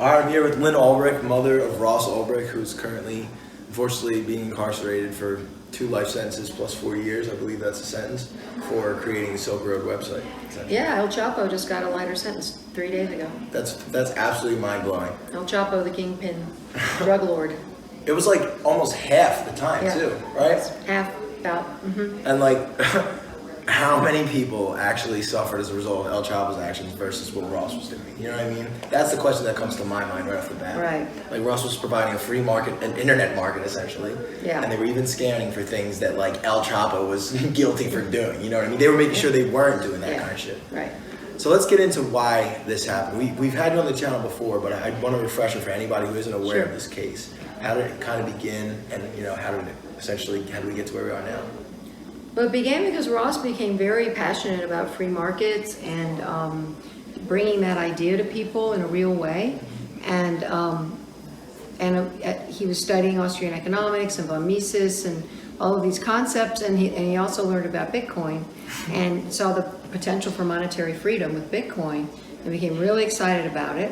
I'm here with Lyn Ulbricht, mother of Ross Ulbricht, who's currently, unfortunately, being incarcerated for 2 life sentences plus 4 years. I believe that's a sentence for creating the Silk Road website. Yeah, El Chapo just got a lighter sentence 3 days ago. That's absolutely mind-blowing. El Chapo, the Kingpin, drug lord. It was like almost half the time too, right? Half, about. And like, how many people actually suffered as a result of El Chapo's actions versus what Ross was doing? You know what I mean? That's the question that comes to my mind right off the bat. Right. Like Ross was providing a free market, an internet market essentially. Yeah. And they were even scanning for things that like El Chapo was guilty for doing. You know what I mean? They were making sure they weren't doing that kind of shit. Right. So let's get into why this happened. We've had you on the channel before, but I want to refresh it for anybody who isn't aware of this case. How did it kind of begin, and how did we get to where we are now? Well, it began because Ross became very passionate about free markets and bringing that idea to people in a real way. And he was studying Austrian economics and von Mises and all of these concepts, and he also learned about Bitcoin and saw the potential for monetary freedom with Bitcoin and became really excited about it.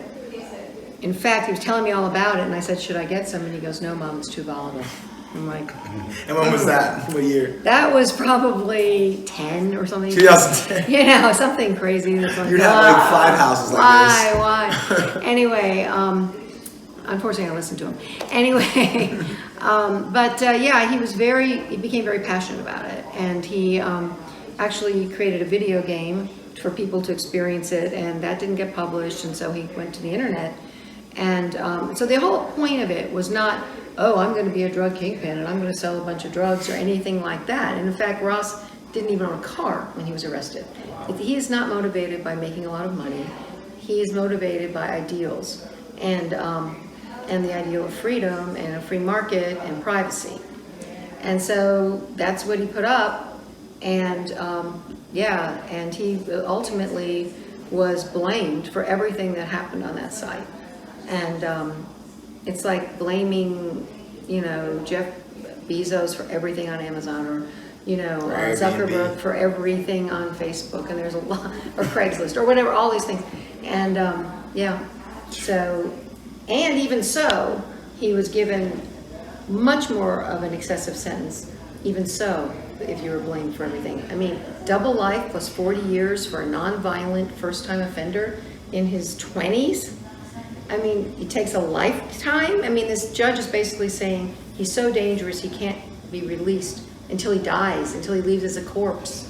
In fact, he was telling me all about it, and I said, should I get some? And he goes, no, Mom, it's too volatile. I'm like... And when was that? What year? That was probably 10 or something. 2010. Something crazy. That's like, you'd have like 5 houses like this. Why? Anyway, unfortunately I listened to him. Anyway, he became very passionate about it. And he actually created a video game for people to experience it, and that didn't get published, and so he went to the internet. And so the whole point of it was not, oh, I'm going to be a drug kingpin and I'm going to sell a bunch of drugs or anything like that. And in fact, Ross didn't even own a car when he was arrested. He is not motivated by making a lot of money. He is motivated by ideals and the ideal of freedom and a free market and privacy. And so that's what he put up. And and he ultimately was blamed for everything that happened on that site. And it's like blaming, Jeff Bezos for everything on Amazon, or, Zuckerberg for everything on Facebook, and there's a lot, or Craigslist, or whatever, all these things. And and even so, he was given much more of an excessive sentence, even so, if you were blamed for everything. I mean, double life plus 40 years for a non-violent first-time offender in his 20s. I mean, it takes a lifetime. I mean, this judge is basically saying he's so dangerous he can't be released until he dies, until he leaves as a corpse.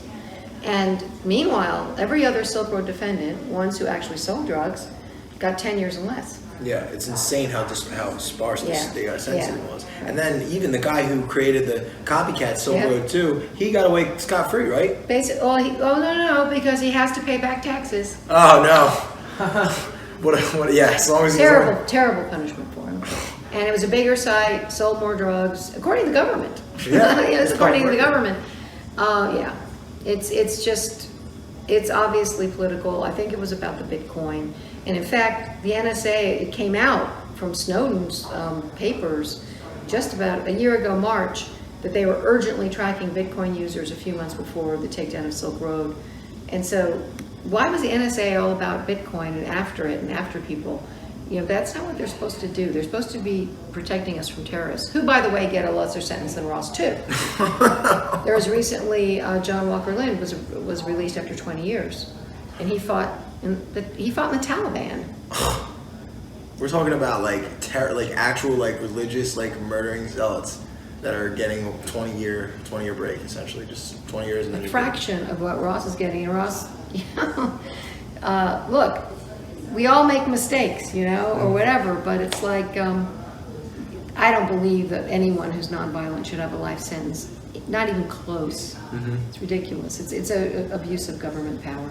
And meanwhile, every other Silk Road defendant, ones who actually sold drugs, got 10 years and less. Yeah, it's insane how sparse the sentencing was. And then even the guy who created the copycat Silk Road 2, he got away scot-free, right? Basically, no, because he has to pay back taxes. Oh, no. As long as terrible punishment for him. And it was a bigger site, sold more drugs, according to the government. Yeah, according to the government. It's obviously political. I think it was about the Bitcoin. And in fact, the NSA, it came out from Snowden's papers just about a year ago, March, that they were urgently tracking Bitcoin users a few months before the takedown of Silk Road. And so why was the NSA all about Bitcoin and after it and after people? That's not what they're supposed to do. They're supposed to be protecting us from terrorists, who, by the way, get a lesser sentence than Ross, too. There was recently, John Walker Lynn was released after 20 years, and he fought in the Taliban. We're talking about actual religious murdering zealots that are getting a 20-year break, essentially, just 20 years. And then a fraction of what Ross is getting. And Ross, look, we all make mistakes, or whatever, but it's like, I don't believe that anyone who's nonviolent should have a life sentence. Not even close. It's ridiculous. It's an abuse of government power.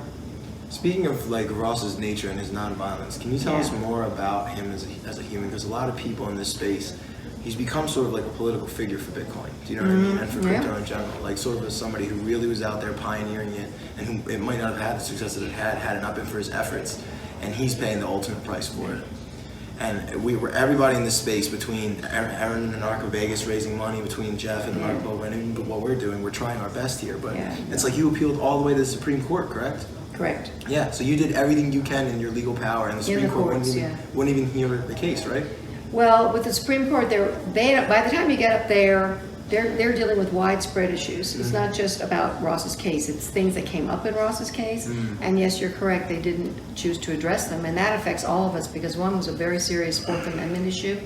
Speaking of Ross's nature and his nonviolence, can you tell us more about him as a human? Because a lot of people in this space, he's become sort of like a political figure for Bitcoin. Do you know what I mean? And for crypto in general, sort of as somebody who really was out there pioneering it, and who it might not have had the success that it had it not been for his efforts. And he's paying the ultimate price for it. And everybody in this space, between Aaron and Arca Vegas raising money, between Jeff and unbreakable, and what we're doing, we're trying our best here. But it's like you appealed all the way to the Supreme Court, correct? Correct. Yeah, so you did everything you can in your legal power, and the Supreme Court wouldn't even hear the case, right? Well, with the Supreme Court, they by the time you get up there, they're dealing with widespread issues. It's not just about Ross's case. It's things that came up in Ross's case. And yes, you're correct. They didn't choose to address them, and that affects all of us because one was a very serious Fourth Amendment issue,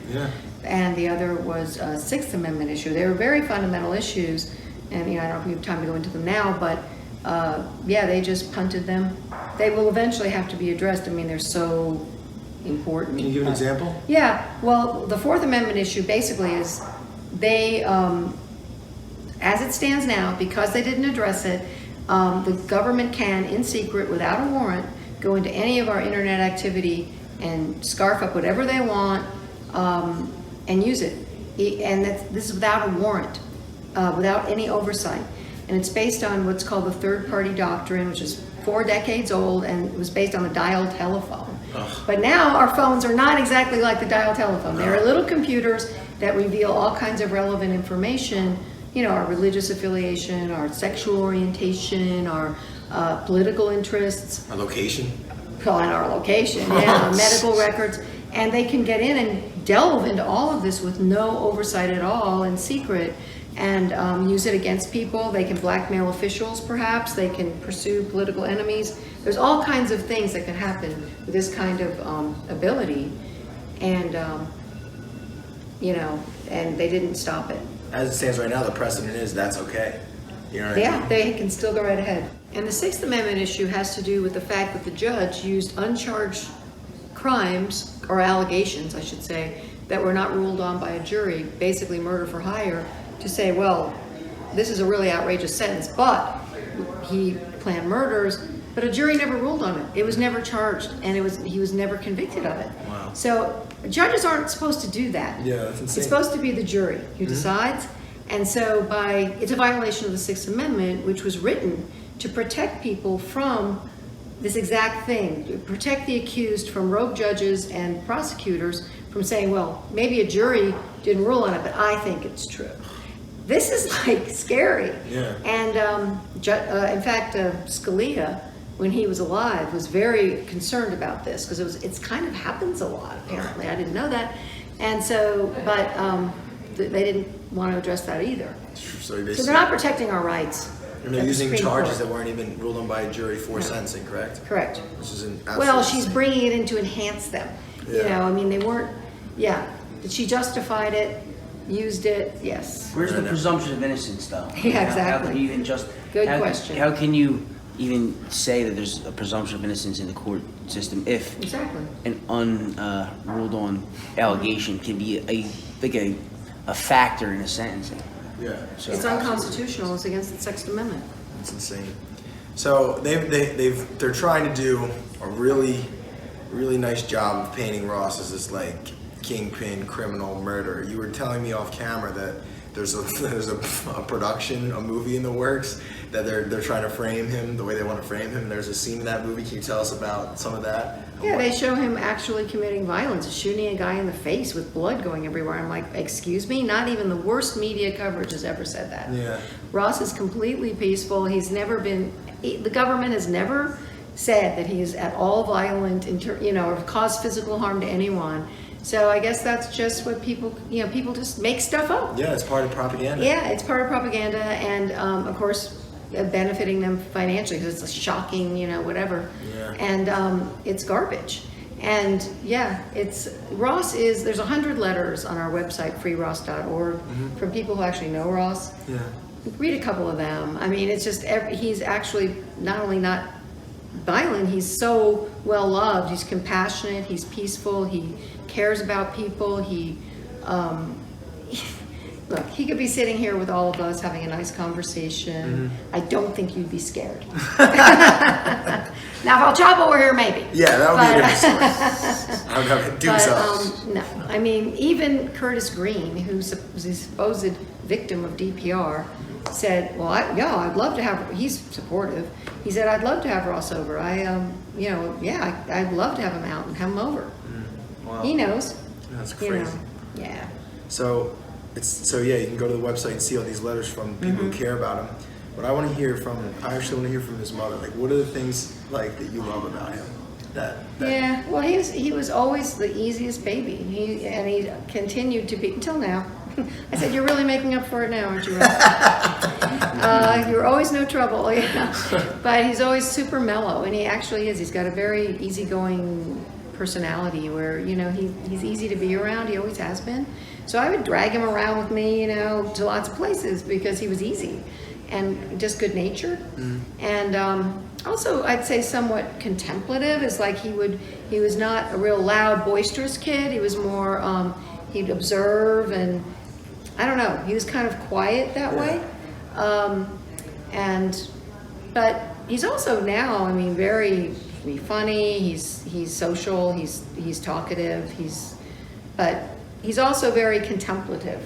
and the other was a Sixth Amendment issue. They were very fundamental issues, and I don't know if we have time to go into them now, but they just punted them. They will eventually have to be addressed. I mean, they're so important. Can you give an example? Yeah. Well, the Fourth Amendment issue basically is they, as it stands now, because they didn't address it, the government can, in secret, without a warrant, go into any of our internet activity and scarf up whatever they want and use it. And this is without a warrant, without any oversight. And it's based on what's called the third-party doctrine, which is 4 decades old, and it was based on the dial telephone. But now our phones are not exactly like the dial telephone. They're little computers that reveal all kinds of relevant information, our religious affiliation, our sexual orientation, our political interests. Our location. And our location, medical records. And they can get in and delve into all of this with no oversight at all, in secret, and use it against people. They can blackmail officials, perhaps. They can pursue political enemies. There's all kinds of things that can happen with this kind of ability. And and they didn't stop it. As it stands right now, the precedent is that's okay. You know what I mean? They can still go right ahead. And the Sixth Amendment issue has to do with the fact that the judge used uncharged crimes, or allegations, I should say, that were not ruled on by a jury, basically murder for hire, to say, well, this is a really outrageous sentence, but he planned murders, but a jury never ruled on it. It was never charged, and he was never convicted of it. Wow. So judges aren't supposed to do that. Yeah, that's insane. It's supposed to be the jury who decides, and so it's a violation of the Sixth Amendment, which was written to protect people from this exact thing, to protect the accused from rogue judges and prosecutors from saying, well, maybe a jury didn't rule on it, but I think it's true. This is like scary. Yeah. And in fact, Scalia, when he was alive, was very concerned about this because it kind of happens a lot. Apparently, I didn't know that, and so, but they didn't want to address that either. So they're not protecting our rights. And they're using charges that weren't even ruled on by a jury for sentencing, correct? Correct. Which is she's bringing it in to enhance them. Yeah. I mean, they weren't. Yeah. She justified it, used it. Yes. Where's the presumption of innocence, though? Yeah, exactly. How can you even Good question. How can you even say that there's a presumption of innocence in the court system if an unruled on allegation can be a factor in a sentencing? Yeah. So it's unconstitutional. It's against the Sixth Amendment. It's insane. So they're trying to do a really, really nice job of painting Ross as this like kingpin, criminal, murderer. You were telling me off camera that there's a production, a movie in the works that they're trying to frame him the way they want to frame him. There's a scene in that movie. Can you tell us about some of that? Yeah, they show him actually committing violence, shooting a guy in the face with blood going everywhere. I'm like, excuse me? Not even the worst media coverage has ever said that. Yeah. Ross is completely peaceful. He's never been, the government has never said that he is at all violent, or caused physical harm to anyone. So I guess that's just what people just make stuff up. Yeah, it's part of propaganda. Yeah, it's part of propaganda, and of course, benefiting them financially because it's a shocking, whatever. Yeah. And it's garbage. And yeah, there's 100 letters on our website, freeross.org, from people who actually know Ross. Yeah. Read a couple of them. I mean, it's just, he's actually not only not violent, he's so well loved. He's compassionate, he's peaceful, he cares about people. Look, he could be sitting here with all of us having a nice conversation. I don't think you'd be scared. Now, if El Chapo were here, maybe. Yeah, that would be a different story. I would have do so. No, I mean, even Curtis Green, who's a supposed victim of DPR, said, well, I'd love to have, he's supportive. He said, I'd love to have Ross over. I'd love to have him out and have him over. Wow. He knows. That's crazy. Yeah. So you can go to the website and see all these letters from people who care about him. But I want to hear from. I actually want to hear from his mother. Like, what are the things like that you love about him? That Yeah, well, he was always the easiest baby. He continued to be until now. I said, "You're really making up for it now, aren't you, Ross?" You're always no trouble, yeah. But he's always super mellow, and he actually is. He's got a very easygoing personality where, you know, he's easy to be around. He always has been. So I would drag him around with me, you know, to lots of places because he was easy and just good natured. And also, I'd say somewhat contemplative. Is like he was not a real loud, boisterous kid. He was more, he'd observe, and I don't know, he was kind of quiet that way. But he's also now, I mean, very funny. He's social. He's talkative. But he's also very contemplative.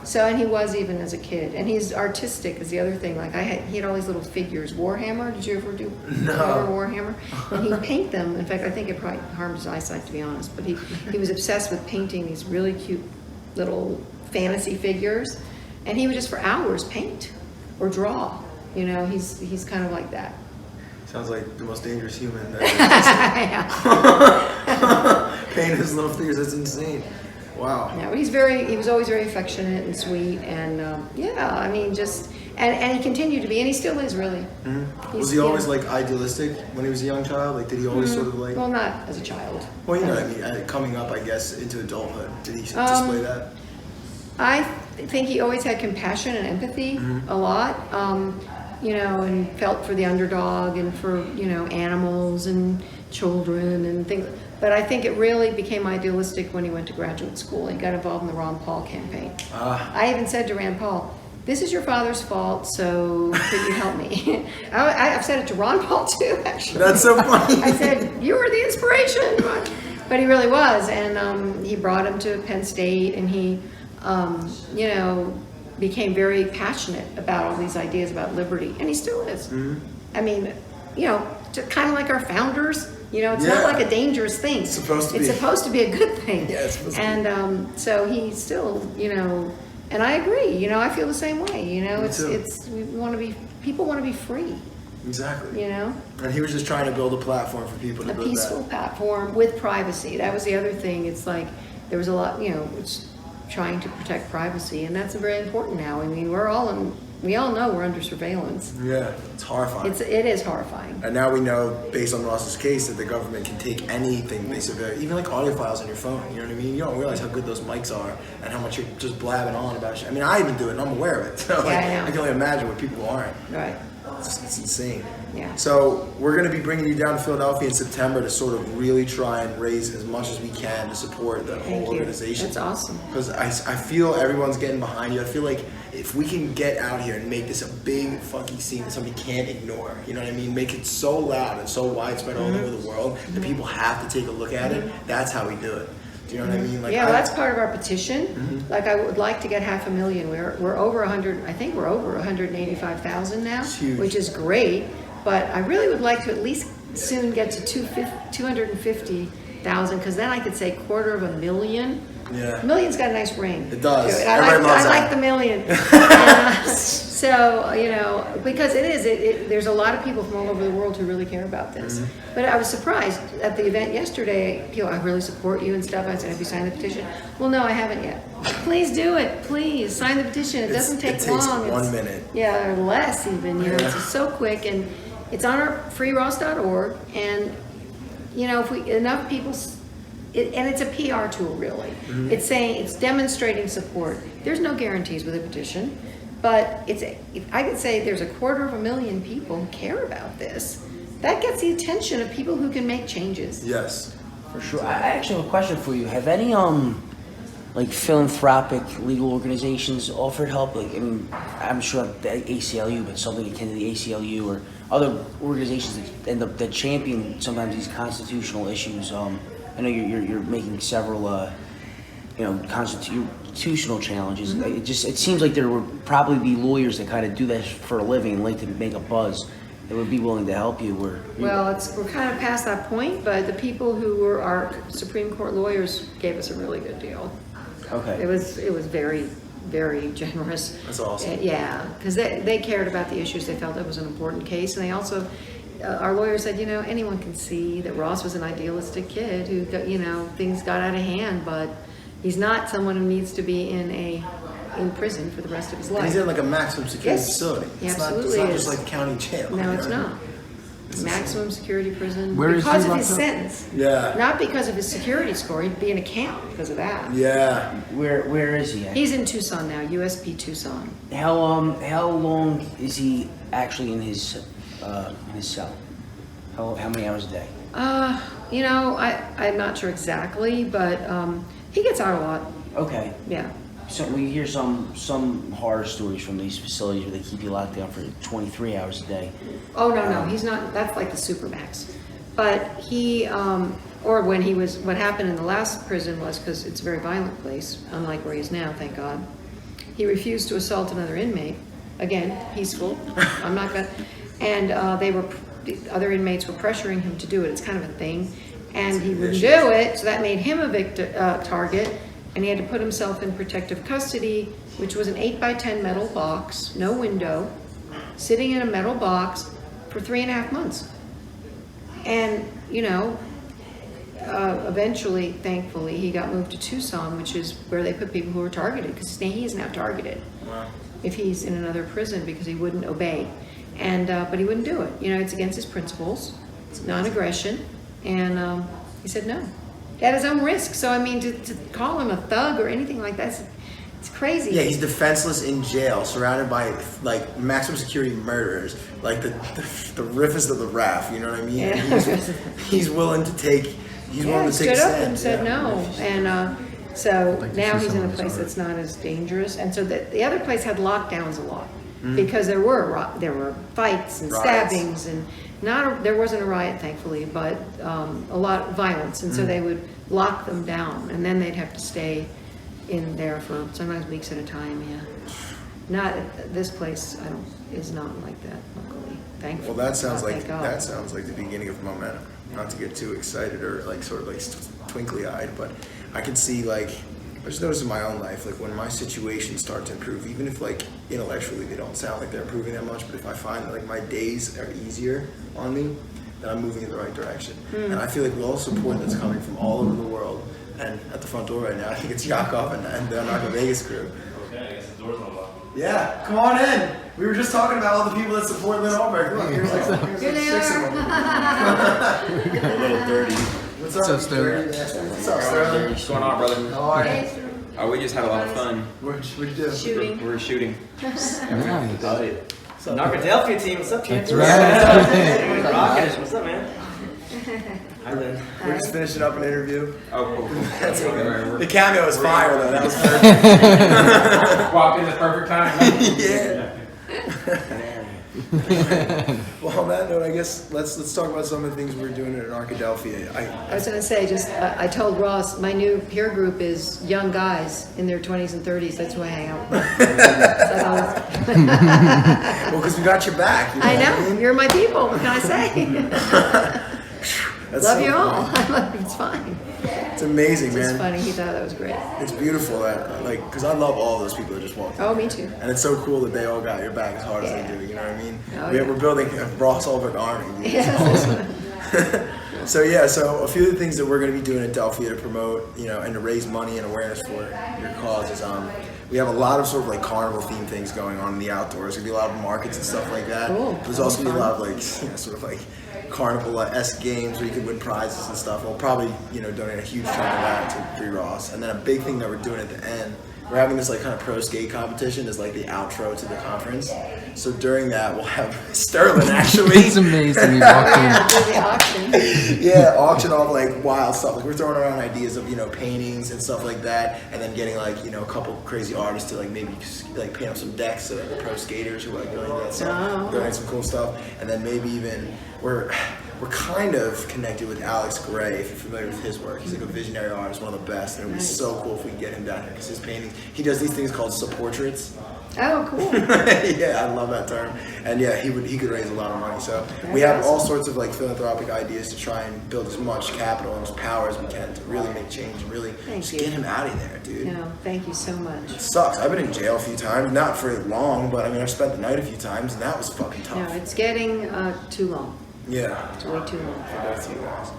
So, and he was even as a kid. And he's artistic is the other thing. Like he had all these little figures. Warhammer. Did you ever do Warhammer? And he'd paint them. In fact, I think it probably harmed his eyesight, to be honest. But he was obsessed with painting these really cute little fantasy figures. And he would just for hours paint or draw. You know, he's kind of like that. sounds like the most dangerous human. Yeah. Painting his little fingers. That's insane. Wow. Yeah, but he was always very affectionate and sweet, and yeah, I mean, and he continued to be, and he still is really. Was he always like idealistic when he was a young child? Like, did he always sort of like? Well, not as a child. Well, you know what I mean. Coming up, I guess, into adulthood, did he display that? I think he always had compassion and empathy a lot, you know, and felt for the underdog and for, you know, animals and children and things. But I think it really became idealistic when he went to graduate school. He got involved in the Ron Paul campaign. I even said to Rand Paul, "This is your father's fault, so could you help me?" I've said it to Ron Paul too, actually. That's so funny. I said, "You were the inspiration." But he really was, and he brought him to Penn State, and he, you know, became very passionate about all these ideas about liberty, and he still is. I mean, you know, kind of like our founders. You know, it's not like a dangerous thing. It's supposed to be a good thing. Yeah, it's supposed to be. And so he still, you know, and I agree. You know, I feel the same way. You know, people want to be free. Exactly. You know. And he was just trying to build a platform for people to build peaceful platform with privacy. That was the other thing. It's like there was a lot, you know, it's trying to protect privacy, and that's very important now. I mean, we all know we're under surveillance. Yeah, it's horrifying. It is horrifying. And now we know, based on Ross's case, that the government can take anything they surveil, even like audio files on your phone. You know what I mean? You don't realize how good those mics are and how much you're just blabbing on about shit. I mean, I even do it, and I'm aware of it. So like, I can only imagine what people aren't. Right. It's insane. Yeah. So we're going to be bringing you down to Philadelphia in September to sort of really try and raise as much as we can to support the whole organization. That's awesome. Because I feel everyone's getting behind you. I feel like if we can get out here and make this a big fucking scene that somebody can't ignore, you know what I mean? Make it so loud and so widespread all over the world that people have to take a look at it. That's how we do it. Do you know what I mean? Like, yeah, well, that's part of our petition. Like, I would like to get 500,000. We're over 100. I think we're over 185,000 now, which is great. But I really would like to at least soon get to 250,000, because then I could say 250,000. Yeah. Million's got a nice ring. It does. I like the million. So, you know, because there's a lot of people from all over the world who really care about this. But I was surprised at the event yesterday. You know, I really support you and stuff. I said, "Have you signed the petition?" Well, no, I haven't yet. Please do it. Please sign the petition. It doesn't take long. It takes 1 minute. Yeah, or less even. You know, it's so quick, and it's on our freeross.org. And you know, if enough people. And it's a PR tool, really. It's demonstrating support. There's no guarantees with a petition, but I could say there's 250,000 people who care about this. That gets the attention of people who can make changes. Yes, for sure. I actually have a question for you. Have any like philanthropic legal organizations offered help? Like, I mean, I'm sure the ACLU, but something akin to the ACLU or other organizations that champion sometimes these constitutional issues. I know you're making several, you know, constitutional challenges. It seems like there would probably be lawyers that kind of do that for a living and like to make a buzz that would be willing to help you. Well, we're kind of past that point, but the people who were our Supreme Court lawyers gave us a really good deal. Okay. It was very very generous. That's awesome. Yeah, because they cared about the issues. They felt it was an important case, and they also, our lawyer said, you know, anyone can see that Ross was an idealistic kid who, you know, things got out of hand, but he's not someone who needs to be in prison for the rest of his life. And he's in like a maximum security Yes, facility. he It's absolutely not is. just like county jail. No, you it's know? not. Maximum security prison Where is because he of his locked up? sentence. Yeah. Not because of his security score. He'd be in a camp because of that. Yeah. Where is he at? He's in Tucson now, USP Tucson. How long is he actually in his cell? How many hours a day? You know, I'm not sure exactly, but he gets out a lot. Okay. Yeah. So we hear some horror stories from these facilities where they keep you locked down for 23 hours a day. Oh, no, he's not, that's like the supermax. But he, or when he was, what happened in the last prison was, because it's a very violent place, unlike where he is now, thank God, he refused to assault another inmate. Again, peaceful, I'm not gonna, and the other inmates were pressuring him to do it. It's kind of a thing. And he wouldn't do it, so that made him a target, and he had to put himself in protective custody, which was an 8x10 metal box, no window, sitting in a metal box for 3.5 months. And, you know, eventually, thankfully, he got moved to Tucson, which is where they put people who are targeted, because he is now targeted. Wow. If he's in another prison because he wouldn't obey. And, but he wouldn't do it. You know, it's against his principles. It's non-aggression. And he said no. At his own risk. So, I mean, to call him a thug or anything like that, it's crazy. Yeah, he's defenseless in jail, surrounded by like maximum security murderers, like the riffest of the raft. You know what I mean? Yeah. He's willing to take. He's willing to take a stood up stand. and said yeah. no. And so Like to now see he's in some a of his place art. that's not as dangerous. And so the other place had lockdowns a lot because there were fights and Riots. stabbings and there wasn't a riot, thankfully, but a lot of violence. And so they would lock them down, and then they'd have to stay in there for sometimes weeks at a time. Yeah, not this place. Is not like that, luckily. Thankfully. Well, that sounds like Thank God. the beginning of momentum. Not to get too excited or like sort of like twinkly-eyed, but I can see like I just noticed in my own life, like when my situations start to improve, even if like intellectually they don't sound like they're improving that much, but if I find that like my days are easier on me, then I'm moving in the right direction. And I feel like with all the support that's coming from all over the world, and at the front door right now, I think it's Yakov and the Anarcha Vegas crew. Okay, I guess the door's not locked. Yeah, come on in. We were just talking about all the people that support Lyn Ulbricht. Look, here's like 6 of them. A little dirty. What's What's up, up, Sterling? What's up, Sterling? What's going on, brother? How are you? We just had a lot of fun. What'd you do? Shooting. We're shooting. Nice. Anarchadelphia team, what's up, champ? That's right. Hey, rocking it. What's up, man? Hi, Lynn. We're just finishing up an interview. Oh, cool. That's Okay, okay. we're- The cameo was fire though. That was perfect. Walked in the perfect time. Yeah. Well, on that note, I guess let's talk about some of the things we're doing at Anarchadelphia. I was going to say, I told Ross, my new peer group is young guys in their 20s and 30s. That's who I hang out with. Well, because we got your back. You know I what know, mean? you're my people. What can I say? That's Love so you all. funny. It's fine. It's amazing, It's man. funny. He thought that was great. It's beautiful that, like, because I love all those people that just walked in. Oh, me too. And it's so cool that they all got your back as hard as Yeah. they do. You know what I mean? Oh, we're yeah. building a Ross Ulbricht army. Dude. It's Yes. awesome. So a few of the things that we're going to be doing at Delphia to promote, and to raise money and awareness for your cause is we have a lot of sort of like carnival themed things going on in the outdoors. There's gonna be a lot of markets and stuff like that. Cool. There's also gonna be a lot of like sort of like carnival-esque games where you can win prizes and stuff. We'll probably donate a huge chunk of that to Free Ross. And then a big thing that we're doing at the end, we're having this like kind of pro skate competition as like the outro to the conference. So during that we'll have Sterling actually. It's amazing. You walked in. Yeah, do the auction. Yeah, auction off like wild stuff. Like we're throwing around ideas of paintings and stuff like that, and then getting like a couple crazy artists to like maybe like paint up some decks so that the pro skaters who like doing that stuff, Oh. doing some cool stuff, and then maybe even we're kind of connected with Alex Gray, if you're familiar with his work. He's like a visionary artist, one of the best, and it would be so cool if we could get him down here because his paintings, he does these things called subportraits, Oh, cool. Yeah, I love that term. And yeah, he could raise a lot of money. So we have all sorts of like philanthropic ideas to try and build as much capital and as power as we can to really make change and really just get him out of there, dude. No, thank you so much. It sucks. I've been in jail a few times, not for long, but I mean I've spent the night a few times and that was fucking tough. No, it's getting too long. Yeah. It's way too long. For both of you guys.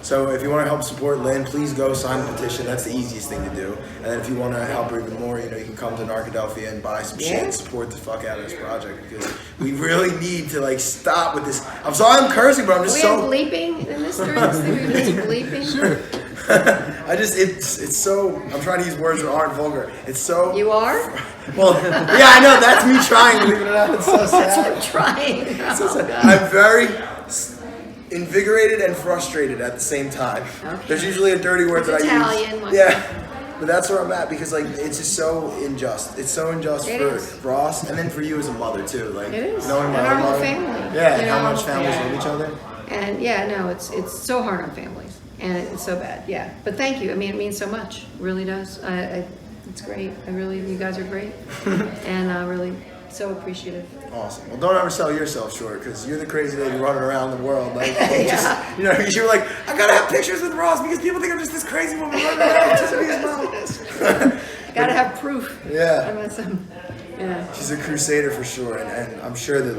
So if you want to help support Lyn, please go sign the petition. That's the easiest thing to do. And then if you want to help her even more, you can come to Anarchadelphia and buy some shit and support the fuck out of this project because we really need to like stop with this. I'm sorry I'm cursing, but I'm just Are we bleeping in this during this thing? We're just bleeping? Sure. it's so, I'm trying to use words that aren't vulgar. It's so. You are? Well, yeah, I know. That's me trying, believe it or not. It's so sad. That's what I'm trying. It's so Oh, sad. God. I'm very invigorated and frustrated at the same time. Okay. There's usually a dirty word It's that Italian, I my use. Yeah, but that's where I'm at because like it's just so unjust. It's so unjust It for is. Ross and then for you as a mother too. Like It is. knowing my And our own whole mother. family, Yeah, you and how know? much families Yeah. love each other. And yeah, no, it's so hard on families, and it's so bad. Yeah, but thank you. I mean, it means so much. It really does. It's great. You guys are great, and really so appreciative. Awesome. Well, don't ever sell yourself short because you're the crazy lady running around the world. Like, Yeah. just, you were like, I gotta have pictures with Ross because people think I'm just this crazy woman running around just to be his mom. Gotta have proof. Yeah. Yeah. She's a crusader for sure, and I'm sure that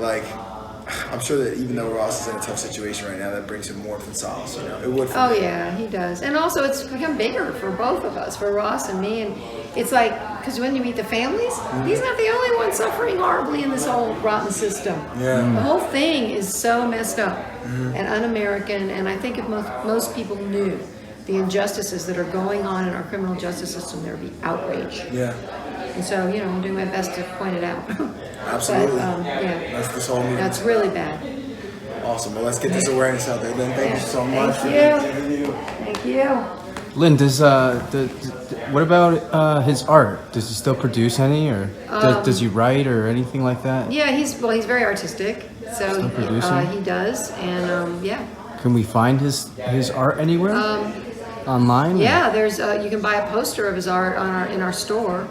even though Ross is in a tough situation right now, that brings him warmth and solace. It would. For Oh me. yeah, he does. And also, it's become bigger for both of us, for Ross and me. And it's like, because when you meet the families, he's not the only one suffering horribly in this whole rotten system. Yeah. The whole thing is so messed up and un-American. And I think if most people knew the injustices that are going on in our criminal justice system, there would be outrage. Yeah. And so, I'm doing my best to point it out. Absolutely. But, yeah, That's this whole movement. that's really bad. Awesome. Well, let's get this awareness out there. Then thank you so much. Thank you. Thank you. Lyn, does what about his art? Does he still produce any, or does he write or anything like that? Yeah, he's very artistic, so Still producing? he does, and yeah. Can we find his art anywhere? Online? Yeah, there's you can buy a poster of his art in our store,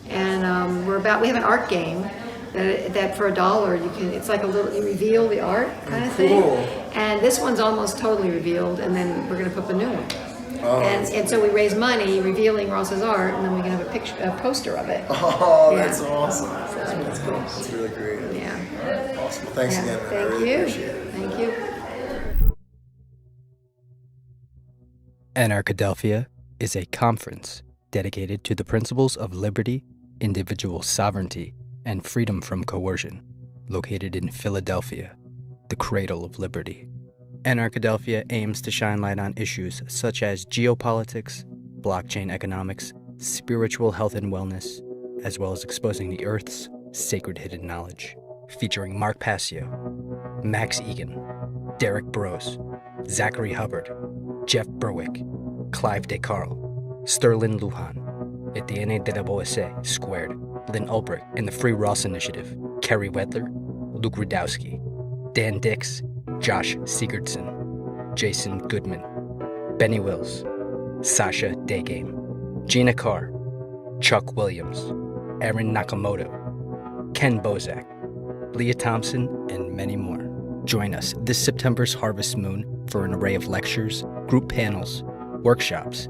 and we have an art game that for $1 you can. It's like you reveal the art kind of thing, Cool. and this one's almost totally revealed, and then we're gonna put the new one. Oh. And so we raise money revealing Ross's art, and then we can have a poster of it. Oh, Yeah. that's awesome. So, That's cool. That's really creative. yeah. Awesome. Well, thanks Yeah, again, man. I thank really you. appreciate it. Thank you. Anarchadelphia is a conference dedicated to the principles of liberty, individual sovereignty, and freedom from coercion, located in Philadelphia, the cradle of liberty. Anarchadelphia aims to shine light on issues such as geopolitics, blockchain economics, spiritual health and wellness, as well as exposing the Earth's sacred hidden knowledge. Featuring Mark Passio, Max Egan, Derek Bros, Zachary Hubbard, Jeff Berwick, Clive DeCarl, Sterling Lujan, Etienne de la Boisse, Squared, Lyn Ulbricht, and the Free Ross Initiative, Kerry Wedler, Luke Rudowski, Dan Dix, Josh Sigurdsson, Jason Goodman, Benny Wills, Sasha Daygame, Gina Carr, Chuck Williams, Aaron Nakamoto, Ken Bozak, Leah Thompson, and many more. Join us this September's Harvest Moon for an array of lectures, group panels, workshops,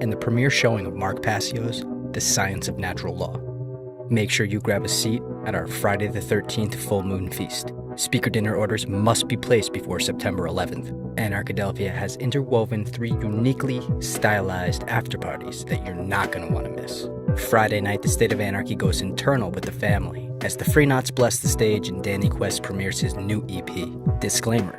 and the premiere showing of Mark Passio's The Science of Natural Law. Make sure you grab a seat at our Friday the 13th full moon feast. Speaker dinner orders must be placed before September 11th. Anarchadelphia has interwoven 3 uniquely stylized after-parties that you're not going to want to miss. Friday night, the State of Anarchy goes internal with the family, as the Free Knots bless the stage and Danny Quest premieres his new EP. Disclaimer: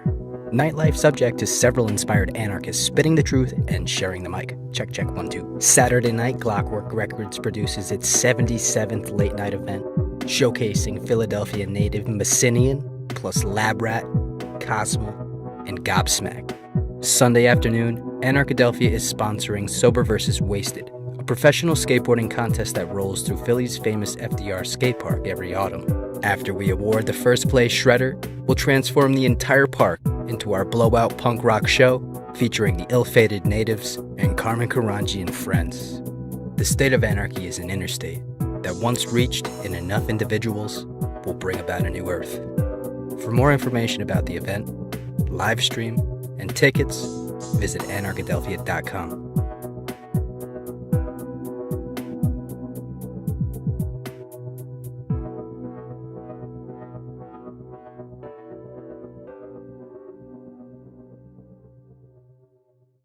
nightlife subject to several inspired anarchists spitting the truth and sharing the mic. Check, 1, 2. Saturday night, Clockwork Records produces its 77th late night event, showcasing Philadelphia native Messinian, plus Lab Rat, Cosmo, and Gobsmack. Sunday afternoon, Anarchadelphia is sponsoring Sober vs. Wasted, a professional skateboarding contest that rolls through Philly's famous FDR skate park every autumn. After we award the first place shredder, we'll transform the entire park into our blowout punk rock show featuring the Ill-Fated Natives and Carmen Karanji and friends. The State of Anarchy is an interstate, that once reached in enough individuals will bring about a new earth. For more information about the event, live stream, and tickets, visit anarchadelphia.com.